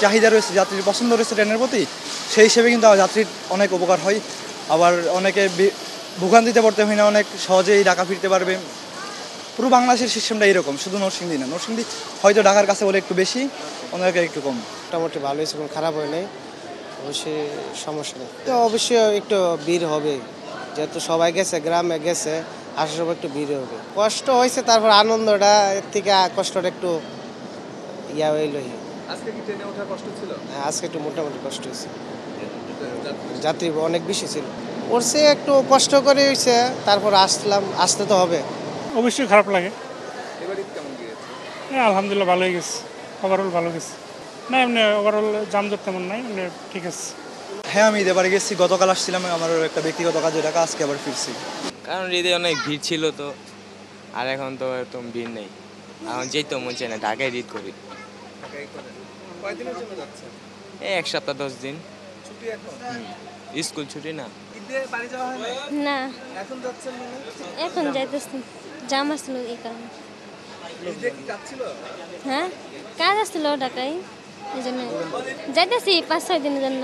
চাহিদা রয়েছে, যাত্রীর পছন্দ রয়েছে ট্রেনের প্রতি, সেই হিসেবে কিন্তু যাত্রীর অনেক উপকার হয়। আবার অনেকে ভোগান্তিতে পড়তে হয় না, অনেক সহজেই ঢাকা ফিরতে পারবে। পুরো বাংলাদেশের সিস্টেমটা এরকম, শুধু নরসিংদী না। নরসিংদী হয়তো ঢাকার কাছে বলে একটু বেশি, অনেকে একটু কম। মোটামুটি ভালো হয়েছে, কোনো খারাপ হয় নাই, অবশ্যই সমস্যা নেই। তো অবশ্যই একটু ভিড় হবে, যেহেতু সবাই গেছে, গ্রামে গেছে, আসার সময় একটু ভিড় হবে। কষ্ট হয়েছে, তারপর আনন্দটা এর থেকে কষ্টটা একটু হইলই। আজকে কি ট্রেনে ওঠা কষ্ট ছিল? হ্যাঁ, আজকে একটু মোটামুটি কষ্ট হয়েছে, যাত্রী অনেক বেশি ছিল। ওরছে একটু কষ্ট করে হয়েছে, তারপর আসতে তো হবে। অবশ্যই খারাপ লাগে। এবার ঈদ কেমন গিয়েছে? হ্যাঁ, আলহামদুলিল্লাহ ভালোই গেছে, ওভারঅল ভালো গেছে। না এমনি ওভারঅল যানজট তেমন নাই, এমনি ঠিক আছে। হ্যাঁ, আমি ঈদে বাড়ি গেছি, গতকাল আসছিলাম আমার একটা ব্যক্তিগত কাজে ঢাকা, আজকে আবার ফিরছি। কারণ ঈদে অনেক ভিড় ছিল তো, আর এখন তো এরকম ভিড় নেই। এখন যেই তো মন চায় না, ঢাকায় ঈদ করি। ঢাকায় করেন? কয়দিনের জন্য যাচ্ছেন? এই 1 সপ্তাহ 10 দিন। ছুটি এখন? স্কুল ছুটি না। ঈদে বাড়ি যাওয়া হয় না? না, এখন যাচ্ছেন মানে? এখন যাইতেছি, জাম আসছিল এই কারণে। ঈদে কি কাজ ছিল? হ্যাঁ, কাজ আসছিল ঢাকায়, এই জন্য যাইতেছি 5-6 দিনের জন্য।